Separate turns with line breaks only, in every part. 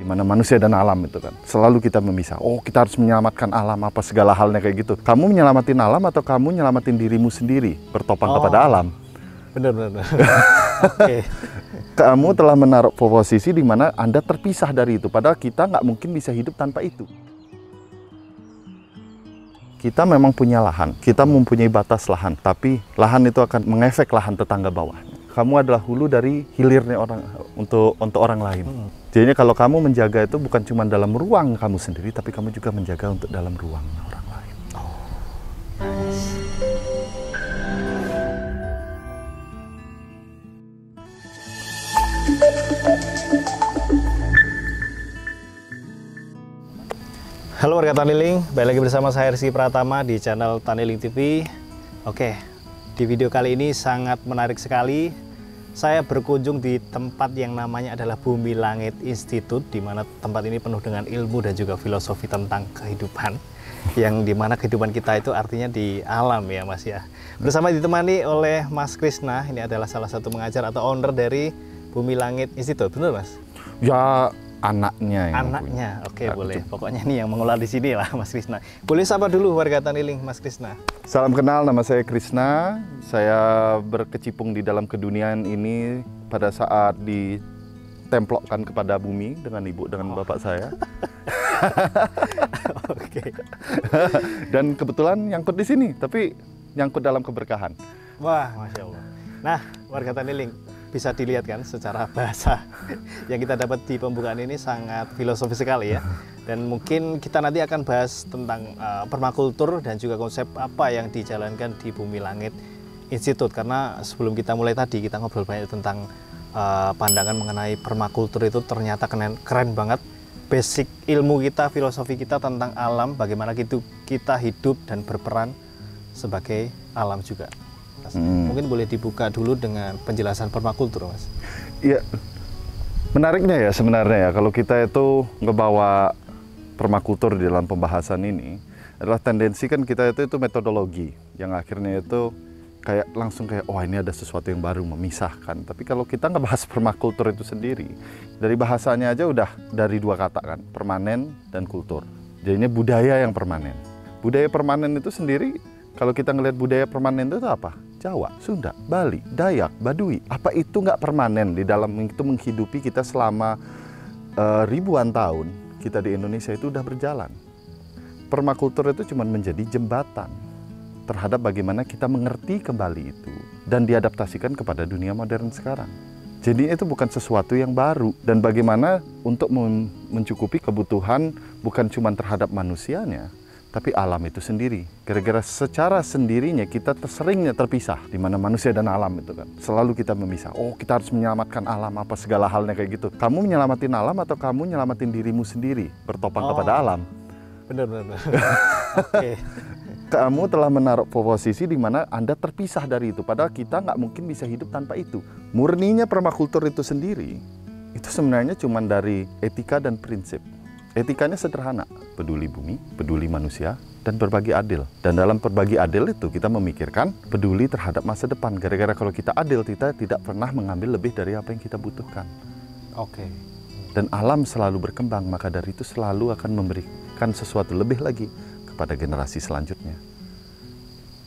Dimana manusia dan alam itu kan selalu kita memisah. Oh, kita harus menyelamatkan alam, apa segala halnya kayak gitu. Kamu menyelamatin alam atau kamu menyelamatin dirimu sendiri bertopang kepada alam?
Benar. Oke.
Kamu telah menaruh posisi di mana Anda terpisah dari itu, padahal kita nggak mungkin bisa hidup tanpa itu. Kita memang punya lahan, kita mempunyai batas lahan, tapi lahan itu akan mengefek lahan tetangga bawahnya. Kamu adalah hulu dari hilirnya orang untuk orang lain. Jadinya kalau kamu menjaga itu bukan cuma dalam ruang kamu sendiri, tapi kamu juga menjaga untuk dalam ruang orang lain.
Halo warga Taniling, balik lagi bersama saya Rizky Pratama di channel Taniling TV. Oke, di video kali ini sangat menarik sekali. Saya berkunjung di tempat yang namanya adalah Bumi Langit Institute, di mana tempat ini penuh dengan ilmu dan juga filosofi tentang kehidupan. Yang dimana kehidupan kita itu artinya di alam ya Mas ya. Bersama ditemani oleh Mas Krisna, ini adalah salah satu pengajar atau owner dari Bumi Langit Institute, benar Mas?
Ya, anaknya.
Oke, boleh. Betul. Pokoknya ini yang mengelola di sini lah, Mas Krisna. Boleh sapa dulu warga Taniling, Mas Krisna.
Salam kenal, nama saya Krisna. Saya berkecimpung di dalam keduniaan ini pada saat ditemplokkan kepada bumi dengan ibu, dengan bapak saya.
Oke.
Dan kebetulan nyangkut di sini, tapi nyangkut dalam keberkahan.
Wah, Masya Allah. Nah, warga Taniling, bisa dilihat kan secara bahasa yang kita dapat di pembukaan ini sangat filosofis sekali ya. Dan mungkin kita nanti akan bahas tentang permakultur dan juga konsep apa yang dijalankan di Bumi Langit Institute. Karena sebelum kita mulai tadi kita ngobrol banyak tentang pandangan mengenai permakultur itu ternyata keren banget. Basic ilmu kita, filosofi kita tentang alam, bagaimana kita hidup dan berperan sebagai alam juga. Mungkin boleh dibuka dulu dengan penjelasan permakultur, Mas.
Iya, menariknya ya sebenarnya ya kalau kita itu ngebawa permakultur di dalam pembahasan ini adalah tendensi kan kita itu metodologi yang akhirnya itu kayak langsung kayak oh ini ada sesuatu yang baru memisahkan. Tapi kalau kita ngebahas permakultur itu sendiri dari bahasanya aja udah dari dua kata kan, permanen dan kultur. Jadinya budaya yang permanen. Budaya permanen itu sendiri kalau kita ngelihat budaya permanen itu apa? Jawa, Sunda, Bali, Dayak, Baduy. Apa itu nggak permanen di dalam itu menghidupi kita selama ribuan tahun kita di Indonesia itu udah berjalan. Permakultur itu cuma menjadi jembatan terhadap bagaimana kita mengerti kembali itu dan diadaptasikan kepada dunia modern sekarang. Jadi itu bukan sesuatu yang baru dan bagaimana untuk mencukupi kebutuhan bukan cuma terhadap manusianya, tapi alam itu sendiri. Gara-gara secara sendirinya kita seringnya terpisah, di mana manusia dan alam itu kan selalu kita memisah. Oh, kita harus menyelamatkan alam, apa segala halnya kayak gitu. Kamu menyelamatin alam atau kamu menyelamatin dirimu sendiri bertopang kepada alam?
Benar. Oke.
Kamu telah menaruh posisi di mana Anda terpisah dari itu, padahal kita nggak mungkin bisa hidup tanpa itu. Murninya permakultur itu sendiri, itu sebenarnya cuma dari etika dan prinsip. Etikanya sederhana, peduli bumi, peduli manusia, dan berbagi adil. Dan dalam berbagi adil itu kita memikirkan peduli terhadap masa depan. Gara-gara kalau kita adil, kita tidak pernah mengambil lebih dari apa yang kita butuhkan.
Oke.
Dan alam selalu berkembang, maka dari itu selalu akan memberikan sesuatu lebih lagi kepada generasi selanjutnya.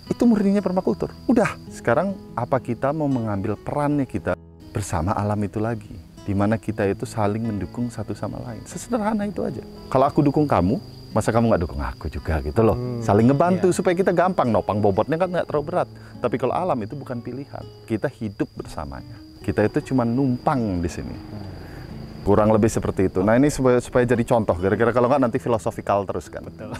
Itu murninya permakultur. Udah, sekarang apa kita mau mengambil perannya kita bersama alam itu lagi? Di mana kita itu saling mendukung satu sama lain. Sesederhana itu aja. Kalau aku dukung kamu, masa kamu nggak dukung aku juga gitu loh. Saling ngebantu supaya kita gampang. Nopang bobotnya kan nggak terlalu berat. Tapi kalau alam itu bukan pilihan. Kita hidup bersamanya. Kita itu cuma numpang di sini. Kurang lebih seperti itu. Nah ini supaya jadi contoh. Gara-gara kalau nggak nanti filosofikal terus kan.
Betul.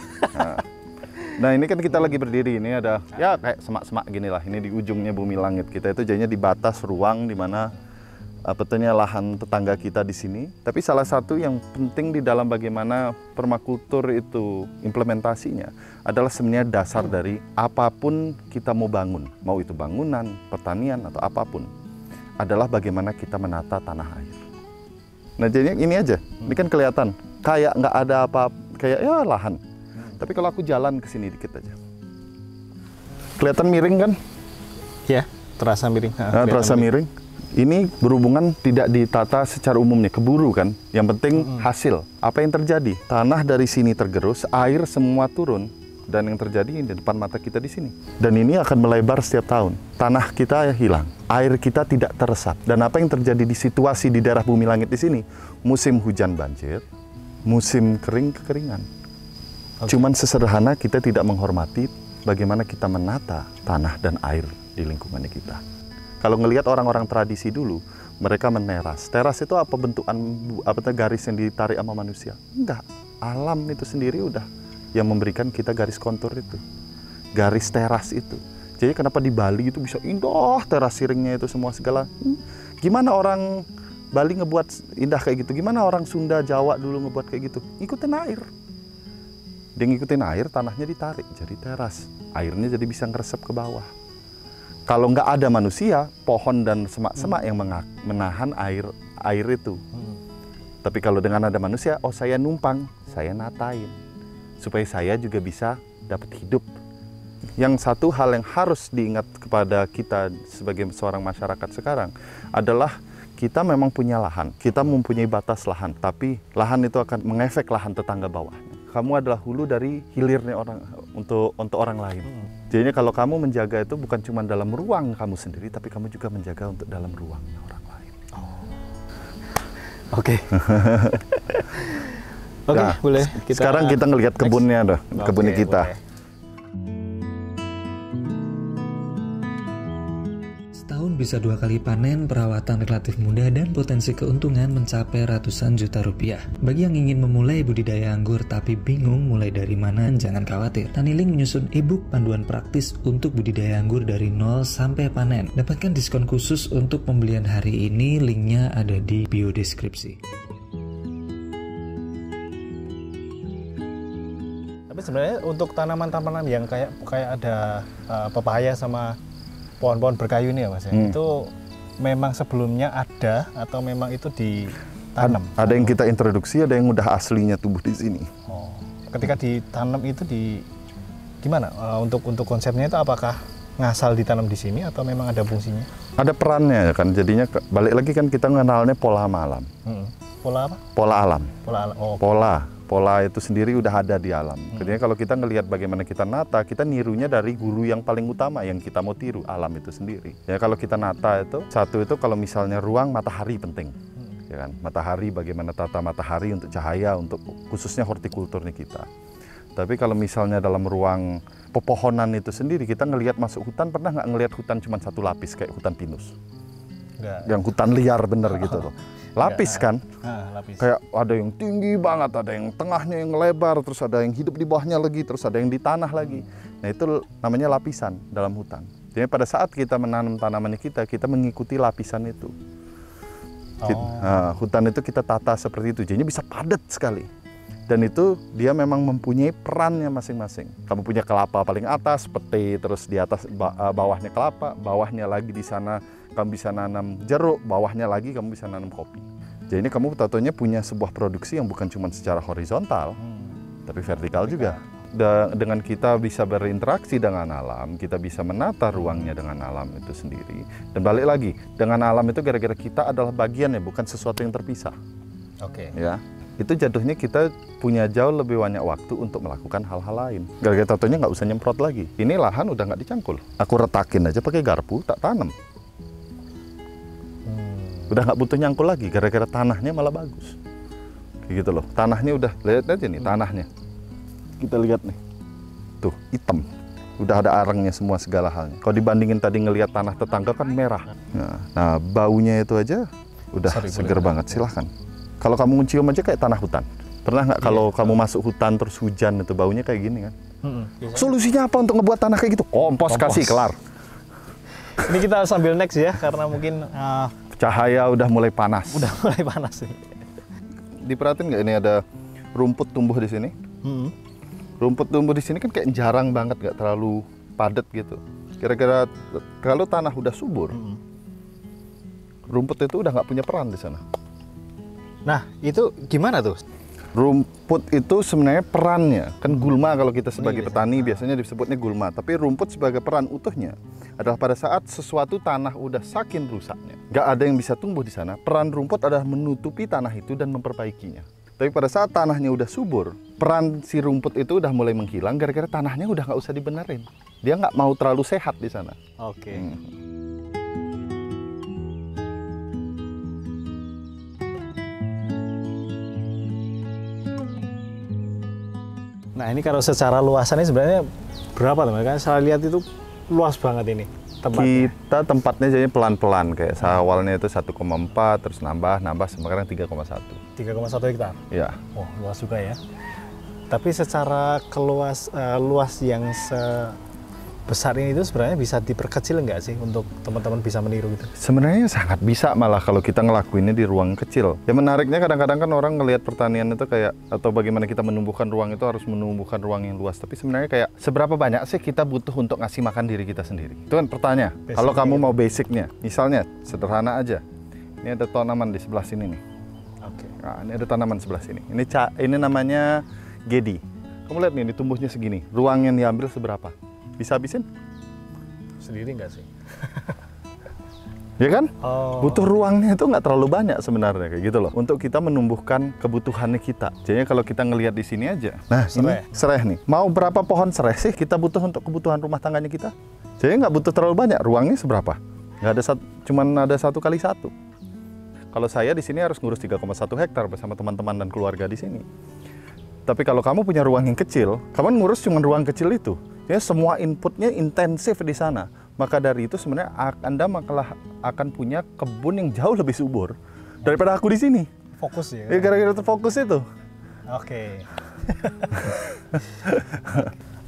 Nah ini kan kita lagi berdiri. Ini ada ya kayak semak-semak gini lah. Ini di ujungnya Bumi Langit. Kita itu jadinya di batas ruang di mana betulnya lahan tetangga kita di sini. Tapi salah satu yang penting di dalam bagaimana permakultur itu implementasinya adalah sebenarnya dasar dari apapun kita mau bangun. Mau itu bangunan, pertanian, atau apapun. Adalah bagaimana kita menata tanah air. Nah jadinya ini aja. Ini kan kelihatan. Kayak nggak ada apa, kayak ya lahan. Tapi kalau aku jalan ke sini dikit aja. Kelihatan miring kan?
Ya, terasa miring.
Terasa miring. Ini berhubungan tidak ditata secara umumnya, keburu kan. Yang penting hasil. Apa yang terjadi? Tanah dari sini tergerus, air semua turun. Dan yang terjadi di depan mata kita di sini. Dan ini akan melebar setiap tahun. Tanah kita hilang, air kita tidak teresap. Dan apa yang terjadi di situasi di daerah bumi langit di sini? Musim hujan banjir, musim kering kekeringan. Cuman sesederhana kita tidak menghormati bagaimana kita menata tanah dan air di lingkungannya kita. Kalau ngelihat orang-orang tradisi dulu, mereka meneras. Teras itu apa bentukan, garis yang ditarik sama manusia? Enggak, alam itu sendiri udah yang memberikan kita garis kontur itu, garis teras itu. Jadi kenapa di Bali itu bisa indah teras siringnya itu semua segala. Gimana orang Bali ngebuat indah kayak gitu? Gimana orang Sunda, Jawa dulu ngebuat kayak gitu? Ngikutin air. Dia ngikutin air, tanahnya ditarik jadi teras. Airnya jadi bisa ngeresep ke bawah. Kalau nggak ada manusia, pohon dan semak-semak yang menahan air itu. Tapi kalau dengan ada manusia, oh saya numpang, saya natain. Supaya saya juga bisa dapat hidup. Yang satu hal yang harus diingat kepada kita sebagai seorang masyarakat sekarang adalah kita memang punya lahan, kita mempunyai batas lahan, tapi lahan itu akan mengefek lahan tetangga bawahnya. Kamu adalah hulu dari hilirnya orang untuk orang lain. Jadi kalau kamu menjaga itu bukan cuma dalam ruang kamu sendiri, tapi kamu juga menjaga untuk dalam ruangnya orang lain.
Oke. Oke,
Nah,
boleh.
Sekarang kita ngelihat kebunnya, kebunnya kita.
Boleh.
Setahun bisa 2 kali panen, perawatan relatif mudah, dan potensi keuntungan mencapai ratusan juta rupiah. Bagi yang ingin memulai budidaya anggur tapi bingung mulai dari mana, jangan khawatir. Taniling menyusun e-book panduan praktis untuk budidaya anggur dari nol sampai panen. Dapatkan diskon khusus untuk pembelian hari ini, linknya ada di bio deskripsi.
Tapi sebenarnya untuk tanaman-tanaman yang kayak ada pepaya sama pohon-pohon berkayu ini ya Mas ya, itu memang sebelumnya ada atau memang itu ditanam?
Ada yang kita introduksi, ada yang udah aslinya tumbuh di sini.
Oh, ketika ditanam itu gimana? Untuk konsepnya itu apakah ngasal ditanam di sini atau memang ada fungsinya?
Ada perannya kan, jadinya balik lagi kan kita mengenalnya pola alam.
Pola apa?
Pola alam.
Pola alam. Oh.
Pola itu sendiri udah ada di alam. Jadi kalau kita ngelihat bagaimana kita nata, kita nirunya dari guru yang paling utama yang kita mau tiru, alam itu sendiri. Ya kalau kita nata itu, satu itu kalau misalnya ruang matahari penting. Ya kan? Matahari, bagaimana tata matahari untuk cahaya, untuk khususnya hortikulturnya kita. Tapi kalau misalnya dalam ruang pepohonan itu sendiri, kita ngelihat masuk hutan, pernah nggak ngelihat hutan cuma satu lapis kayak hutan pinus?
Enggak.
Yang hutan liar bener gitu loh. Lapis kan?
Lapis.
Kayak ada yang tinggi banget, ada yang tengahnya yang lebar, terus ada yang hidup di bawahnya lagi, terus ada yang di tanah lagi. Nah itu namanya lapisan dalam hutan. Jadi pada saat kita menanam tanamannya kita mengikuti lapisan itu. Hutan itu kita tata seperti itu, jadinya bisa padat sekali. Dan itu dia memang mempunyai perannya masing-masing. Kamu punya kelapa paling atas, pete, terus di atas bawahnya kelapa, bawahnya lagi di sana kamu bisa nanam jeruk, bawahnya lagi kamu bisa nanam kopi. Jadi ini kamu tentunya punya sebuah produksi yang bukan cuma secara horizontal, tapi vertikal juga. Dengan kita bisa berinteraksi dengan alam, kita bisa menata ruangnya dengan alam itu sendiri. Dan balik lagi, dengan alam itu gara-gara kita adalah bagiannya, bukan sesuatu yang terpisah.
Oke.
Ya, itu jatuhnya kita punya jauh lebih banyak waktu untuk melakukan hal-hal lain. Gara-gara tentunya nggak usah nyemprot lagi. Ini lahan udah nggak dicangkul. Aku retakin aja pakai garpu, tak tanam. Udah nggak butuh nyangkul lagi, gara-gara tanahnya malah bagus. Kayak gitu loh, tanahnya udah, lihat aja nih tanahnya. Kita lihat nih, tuh hitam. Udah ada arangnya semua segala halnya. Kalau dibandingin tadi ngelihat tanah tetangga kan merah. Nah baunya itu aja udah seger banget, silahkan. Kalau kamu mencium aja kayak tanah hutan. Pernah nggak kalau kamu masuk hutan terus hujan itu baunya kayak gini kan? Solusinya apa untuk ngebuat tanah kayak gitu? Kompos. Kasih, kelar.
Ini kita sambil next ya, karena mungkin
Cahaya udah mulai panas.
udah mulai panas nih.
Diperhatiin nggak ini ada rumput tumbuh di sini? Rumput tumbuh di sini kan kayak jarang banget, nggak terlalu padat gitu. Kira-kira kalau tanah udah subur, rumput itu udah nggak punya peran di sana.
Nah, itu gimana tuh?
Rumput itu sebenarnya perannya, kan gulma kalau kita sebagai petani biasanya disebutnya gulma. Tapi rumput sebagai peran utuhnya adalah pada saat sesuatu tanah udah saking rusaknya, nggak ada yang bisa tumbuh di sana, peran rumput adalah menutupi tanah itu dan memperbaikinya. Tapi pada saat tanahnya udah subur, peran si rumput itu udah mulai menghilang gara-gara tanahnya udah nggak usah dibenerin. Dia nggak mau terlalu sehat di sana.
Oke. Nah ini kalau secara luasannya sebenarnya berapa teman? Kan saya lihat itu luas banget ini tempatnya.
Kita tempatnya jadi pelan-pelan, kayak awalnya itu 1,4, terus nambah sekarang 3,1.
3,1 hektar?
Ya.
Oh luas juga ya. Tapi secara luas yang sebesar ini itu sebenarnya bisa diperkecil nggak sih untuk teman-teman bisa meniru gitu?
Sebenarnya sangat bisa malah kalau kita ngelakuinnya di ruang kecil. Yang menariknya kadang-kadang kan orang ngelihat pertanian itu kayak, atau bagaimana kita menumbuhkan ruang itu harus menumbuhkan ruang yang luas. Tapi sebenarnya kayak seberapa banyak sih kita butuh untuk ngasih makan diri kita sendiri? Itu kan pertanyaan. Kalau kamu mau basicnya, misalnya sederhana aja. Ini ada tanaman di sebelah sini nih.
Oke.
Nah, ini ada tanaman sebelah sini. Ini namanya gedi. Kamu lihat nih, ini tumbuhnya segini. Ruang yang diambil seberapa? Bisa habisin?
Sendiri nggak sih?
Ya kan?
Oh.
Butuh ruangnya itu nggak terlalu banyak sebenarnya kayak gitu loh. Untuk kita menumbuhkan kebutuhannya kita. Jadi kalau kita ngelihat di sini aja. Nah, ini sereh nih. Mau berapa pohon sereh sih kita butuh untuk kebutuhan rumah tangganya kita? Jadi nggak butuh terlalu banyak. Ruangnya seberapa? Nggak ada cuman ada 1 kali 1. Kalau saya di sini harus ngurus 3,1 hektar bersama teman-teman dan keluarga di sini. Tapi kalau kamu punya ruang yang kecil, kamu ngurus cuma ruang kecil itu. Ya, semua inputnya intensif di sana. Maka dari itu sebenarnya Anda malah akan punya kebun yang jauh lebih subur daripada aku di sini.
Fokus ya?
Ya gara-gara terfokus itu.
Oke.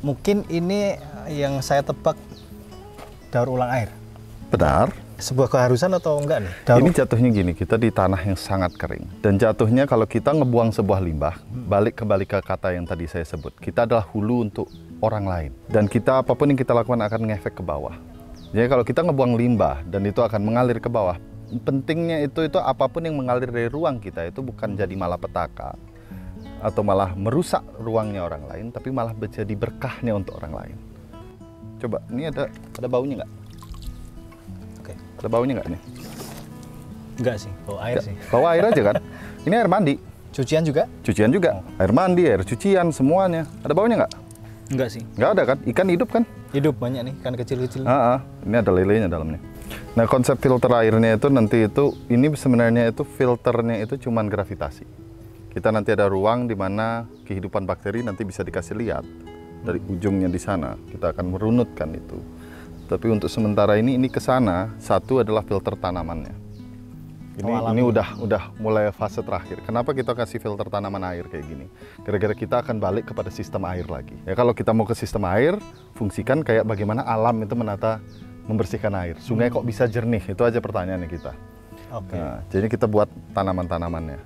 Mungkin ini yang saya tebak daur ulang air.
Benar.
Sebuah keharusan atau enggak nih?
Ini jatuhnya gini, kita di tanah yang sangat kering. Dan jatuhnya kalau kita ngebuang sebuah limbah, kembali ke kata yang tadi saya sebut, kita adalah hulu untuk orang lain. Dan kita, apapun yang kita lakukan akan ngefek ke bawah. Jadi kalau kita ngebuang limbah dan itu akan mengalir ke bawah, pentingnya itu apapun yang mengalir dari ruang kita itu bukan jadi malapetaka atau malah merusak ruangnya orang lain, tapi malah menjadi berkahnya untuk orang lain. Coba, ini ada baunya nggak?
Oke.
Ada baunya nggak nih?
Enggak sih, bau air sih.
Bau air aja kan? Ini air mandi.
Cucian juga?
Cucian juga. Air mandi, air cucian, semuanya. Ada baunya nggak?
Enggak sih.
Nggak ada kan? Ikan hidup kan?
Hidup banyak nih, ikan kecil-kecil.
Ini ada lelenya dalamnya. Nah, konsep filter airnya itu nanti ini sebenarnya itu filternya itu cuman gravitasi. Kita nanti ada ruang di mana kehidupan bakteri nanti bisa dikasih lihat dari ujungnya di sana. Kita akan merunutkan itu. Tapi untuk sementara ini ke sana, satu adalah filter tanamannya. Ini udah mulai fase terakhir. Kenapa kita kasih filter tanaman air kayak gini? Gara-gara kita akan balik kepada sistem air lagi. Ya kalau kita mau ke sistem air, fungsikan kayak bagaimana alam itu membersihkan air. Sungai kok bisa jernih? Itu aja pertanyaannya kita.
Oke.
Nah, jadi kita buat tanaman-tanamannya.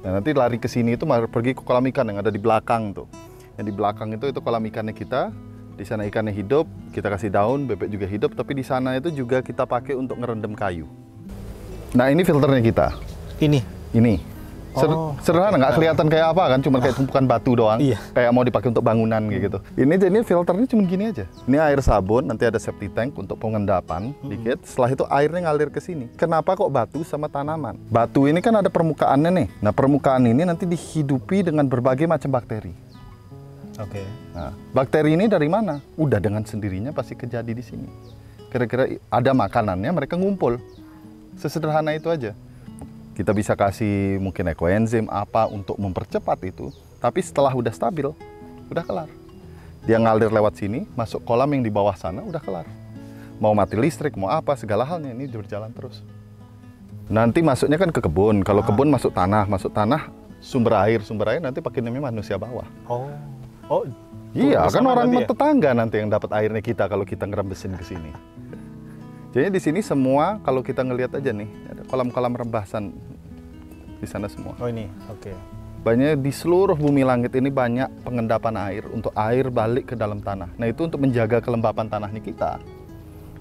Nah, nanti lari ke sini itu pergi ke kolam ikan yang ada di belakang tuh. Yang di belakang itu kolam ikannya kita. Di sana ikannya hidup, kita kasih daun, bebek juga hidup, tapi di sana itu juga kita pakai untuk ngerendam kayu. Nah, ini filternya kita. Ini. Sederhana, nggak kelihatan kayak apa kan, cuma kayak tumpukan batu doang.
Iya.
Kayak mau dipakai untuk bangunan kayak gitu. Ini jadi filternya cuma gini aja. Ini air sabun, nanti ada septic tank untuk pengendapan dikit. Setelah itu airnya ngalir ke sini. Kenapa kok batu sama tanaman? Batu ini kan ada permukaannya nih. Nah, permukaan ini nanti dihidupi dengan berbagai macam bakteri.
Oke.
Nah, bakteri ini dari mana? Udah dengan sendirinya pasti kejadi di sini. Kira-kira ada makanannya, mereka ngumpul. Sesederhana itu aja. Kita bisa kasih mungkin ekoenzim apa untuk mempercepat itu. Tapi setelah udah stabil, udah kelar. Dia ngalir lewat sini, masuk kolam yang di bawah sana, udah kelar. Mau mati listrik, mau apa, segala halnya ini berjalan terus. Nanti masuknya kan ke kebun. Kalau kebun masuk tanah sumber air nanti pakai namanya manusia bawah.
Oh,
iya, kan orang tetangga nanti yang dapat airnya kita kalau kita ngerebesin ke sini. Jadi di sini semua kalau kita ngelihat aja nih, ada kolam-kolam rebasan di sana semua.
Oh ini, oke.
Banyak di seluruh bumi langit ini banyak pengendapan air untuk air balik ke dalam tanah. Nah, itu untuk menjaga kelembapan tanahnya kita.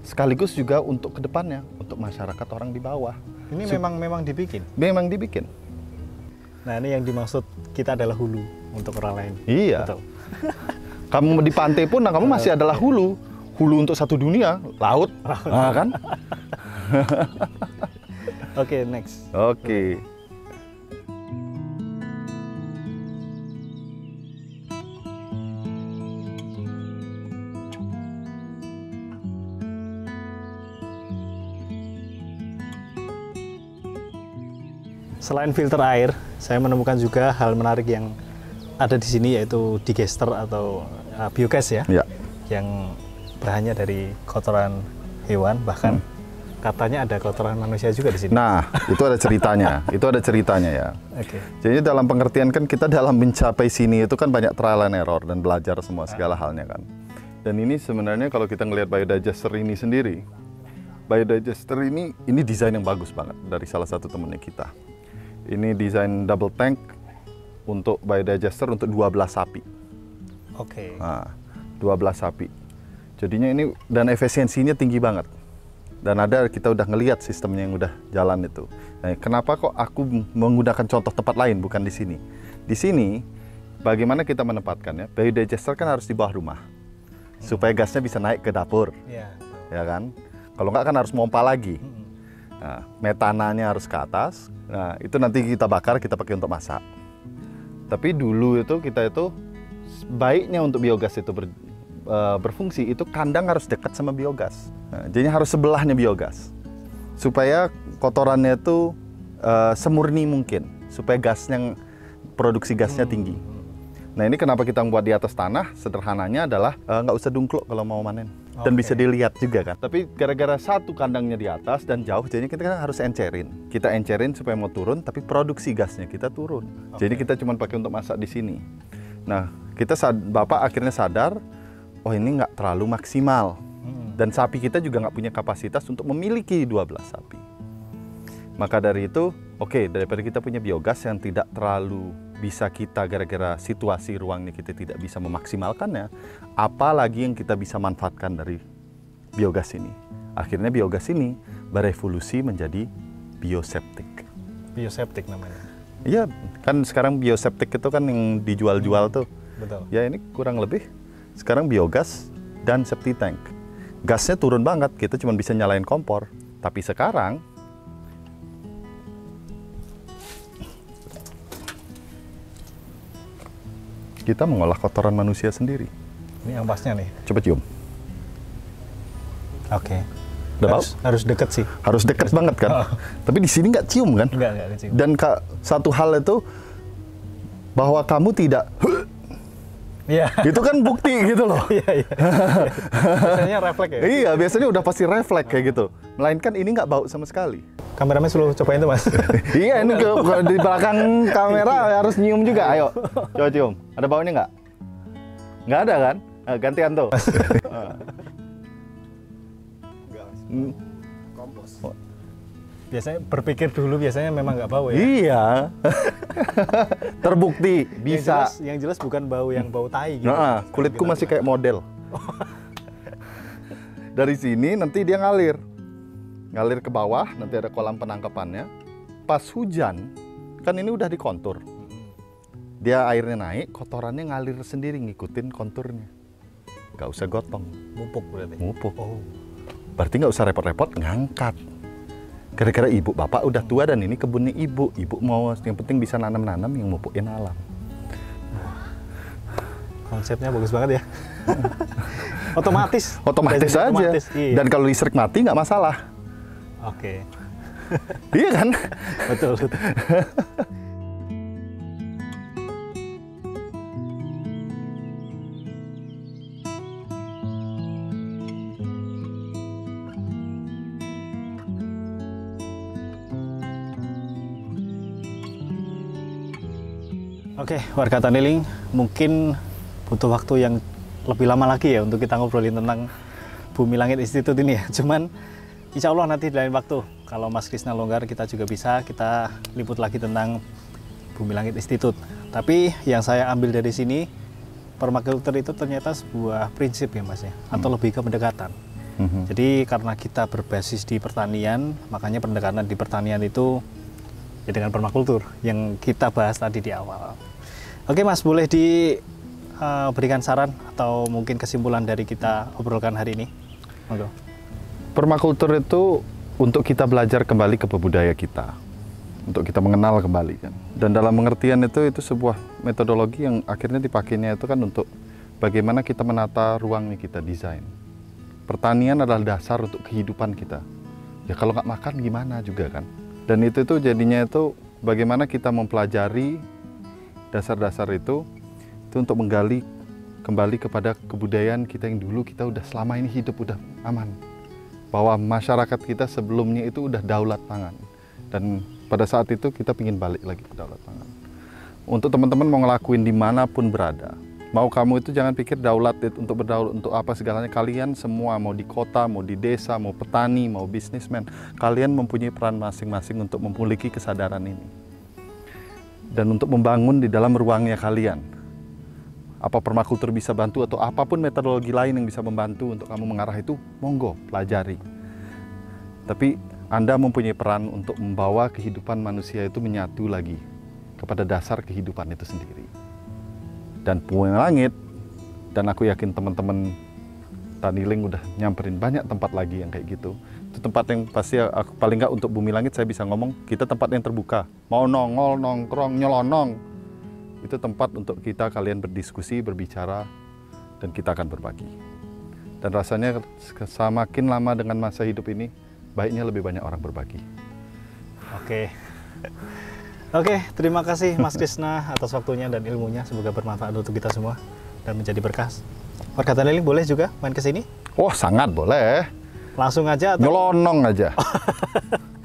Sekaligus juga untuk kedepannya, untuk masyarakat orang di bawah.
Ini memang dibikin?
Memang dibikin.
Nah, ini yang dimaksud kita adalah hulu untuk orang lain.
Iya.
Betul.
Kamu di pantai pun, kamu masih adalah hulu. hulu untuk satu dunia, laut, nah, kan?
Oke, next.
Oke.
Selain filter air, saya menemukan juga hal menarik yang ada di sini, yaitu digester atau biogas ya, yang bahannya dari kotoran hewan, bahkan katanya ada kotoran manusia juga di sini.
Nah, itu ada ceritanya, ya.
Oke.
Jadi dalam pengertian kan kita dalam mencapai sini itu kan banyak trial and error dan belajar semua segala halnya kan. Dan ini sebenarnya kalau kita ngelihat biodigester ini sendiri, biodigester ini desain yang bagus banget dari salah satu temennya kita. Ini desain double tank untuk biodigester untuk 12 sapi.
Oke.
Nah, 12 sapi. Jadinya ini dan efisiensinya tinggi banget. Dan kita udah ngelihat sistemnya yang udah jalan itu. Nah, kenapa kok aku menggunakan contoh tempat lain bukan di sini? Di sini bagaimana kita menempatkannya? Biodigester kan harus di bawah rumah. Supaya gasnya bisa naik ke dapur.
Iya.
Ya kan? Kalau nggak kan harus pompa lagi. Nah, metananya harus ke atas. Nah, itu nanti kita bakar, kita pakai untuk masak. Tapi dulu itu kita itu baiknya untuk biogas itu berfungsi, itu kandang harus dekat sama biogas. Nah, jadi harus sebelahnya biogas. Supaya kotorannya itu semurni mungkin, supaya produksi gasnya tinggi. Nah, ini kenapa kita membuat di atas tanah, sederhananya adalah nggak usah dungkluk kalau mau manen. Dan bisa dilihat juga kan. Tapi gara-gara satu kandangnya di atas dan jauh, jadi kita kan harus encerin. Kita encerin supaya mau turun, tapi produksi gasnya kita turun. Jadi kita cuma pakai untuk masak di sini. Nah, Bapak akhirnya sadar, oh ini nggak terlalu maksimal. Dan sapi kita juga nggak punya kapasitas untuk memiliki 12 sapi. Maka dari itu, oke, daripada kita punya biogas yang tidak terlalu bisa kita gara-gara situasi ruangnya kita tidak bisa memaksimalkannya, apalagi yang kita bisa manfaatkan dari biogas ini. Akhirnya biogas ini berevolusi menjadi bioseptik.
Bioseptik namanya?
Iya, kan sekarang bioseptik itu kan yang dijual-jual tuh.
Betul.
Ya ini kurang lebih, sekarang biogas dan septic tank. Gasnya turun banget, kita cuma bisa nyalain kompor. Tapi sekarang, kita mengolah kotoran manusia sendiri.
Ini ampasnya nih.
Coba cium.
Oke.
Harus
deket sih.
Harus deket banget kan. Tapi di sini nggak cium kan?
Nggak cium.
Dan satu hal itu bahwa kamu tidak.
Iya.
Itu kan bukti gitu loh.
Iya. Biasanya refleks ya.
Iya, biasanya udah pasti refleks kayak gitu. Melainkan ini nggak bau sama sekali.
Kameramen suruh cobain tuh mas.
Iya, ini di belakang kamera harus nyium juga. Ayo, coba cium. Ada baunya nggak? Nggak ada kan? Gantian tuh.
Kompos. Biasanya berpikir dulu biasanya memang nggak bau ya.
Iya. Terbukti bisa.
Yang jelas bukan bau yang bau tai gitu.
Nah, kulitku masih kayak model. Dari sini nanti dia ngalir ke bawah, nanti ada kolam penangkapannya. Pas hujan, kan ini udah dikontur. Dia airnya naik, kotorannya ngalir sendiri ngikutin konturnya. Gak usah gotong.
Mupuk berarti?
Mupuk. Oh. Berarti nggak usah repot-repot ngangkat. Gara-gara ibu bapak udah tua dan ini kebunnya ibu. Ibu mau yang penting bisa nanam-nanam yang mupukin alam.
Konsepnya bagus banget ya. Otomatis
aja.
Otomatis, iya.
Dan kalau listrik mati nggak masalah.
Oke.
Iya kan?
Betul. Oke, warga Taniling, mungkin butuh waktu yang lebih lama lagi ya untuk kita ngobrolin tentang Bumi Langit Institute ini ya. Cuman insya Allah nanti di lain waktu, kalau Mas Krisna longgar, kita juga bisa kita liput lagi tentang Bumi Langit Institute. Tapi yang saya ambil dari sini, permakultur itu ternyata sebuah prinsip ya Mas ya, atau lebih ke pendekatan. Jadi karena kita berbasis di pertanian, makanya pendekatan di pertanian itu ya dengan permakultur yang kita bahas tadi di awal. Oke Mas, boleh berikan saran atau mungkin kesimpulan dari kita obrolkan hari ini. Monggo.
Permakultur itu untuk kita belajar kembali ke budaya kita, untuk kita mengenal kembali kan. Dan dalam pengertian itu sebuah metodologi yang akhirnya dipakainya itu kan untuk bagaimana kita menata ruang yang kita desain. Pertanian adalah dasar untuk kehidupan kita. Ya kalau nggak makan gimana juga kan. Dan itu jadinya itu bagaimana kita mempelajari dasar-dasar itu untuk menggali kembali kepada kebudayaan kita yang dulu kita udah selama ini hidup udah aman. Bahwa masyarakat kita sebelumnya itu udah daulat pangan. Dan pada saat itu kita ingin balik lagi ke daulat pangan. Untuk teman-teman mau ngelakuin dimanapun berada, mau kamu itu jangan pikir daulat itu untuk berdaulat untuk apa segalanya. Kalian semua mau di kota, mau di desa, mau petani, mau bisnismen, kalian mempunyai peran masing-masing untuk memiliki kesadaran ini. Dan untuk membangun di dalam ruangnya kalian. Apa permakultur bisa bantu atau apapun metodologi lain yang bisa membantu untuk kamu mengarah itu, monggo, pelajari. Tapi Anda mempunyai peran untuk membawa kehidupan manusia itu menyatu lagi kepada dasar kehidupan itu sendiri. Dan Bumi Langit, dan aku yakin teman-teman Taniling udah nyamperin banyak tempat lagi yang kayak gitu. Itu tempat yang pasti aku, paling nggak untuk Bumi Langit saya bisa ngomong, kita tempat yang terbuka. Mau nongol, nongkrong, nyelonong. Itu tempat untuk kita kalian berdiskusi, berbicara, dan kita akan berbagi. Dan rasanya semakin lama dengan masa hidup ini, baiknya lebih banyak orang berbagi.
Oke, terima kasih Mas Krisna atas waktunya dan ilmunya. Semoga bermanfaat untuk kita semua dan menjadi berkah. Warga Taniling boleh juga main ke sini?
Oh, sangat boleh.
Langsung aja atau?
Nyelonong aja.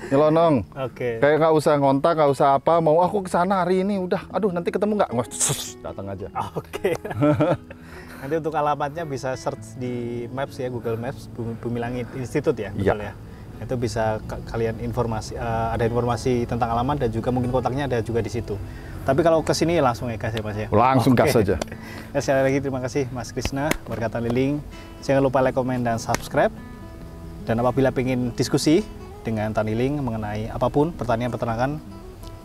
Nyelonong.
Oke.
Kayak nggak usah ngontak, nggak usah apa. Mau aku ke sana hari ini, udah. Aduh, nanti ketemu nggak? Datang aja.
Oke. Nanti untuk alamatnya bisa search di Maps ya, Google Maps, Bumi Langit Institute ya, betul ya. Itu bisa kalian informasi, ada informasi tentang alamat dan juga mungkin kontaknya ada juga di situ. Tapi kalau ke sini langsung gas ya Mas ya.
Langsung gas saja.
Ya, sekali lagi terima kasih Mas Krisna, Warga Taniling. Jangan lupa like, komen, dan subscribe. Dan apabila ingin diskusi dengan Taniling mengenai apapun pertanian, peternakan,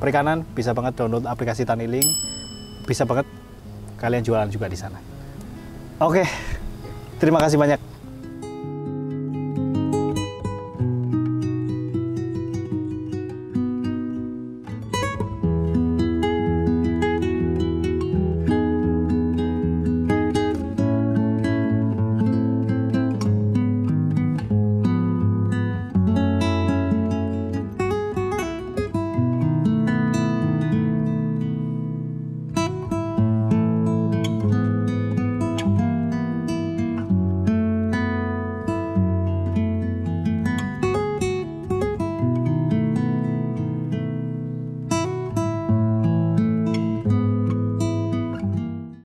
perikanan, bisa banget download aplikasi Taniling. Bisa banget kalian jualan juga di sana. Oke, terima kasih banyak.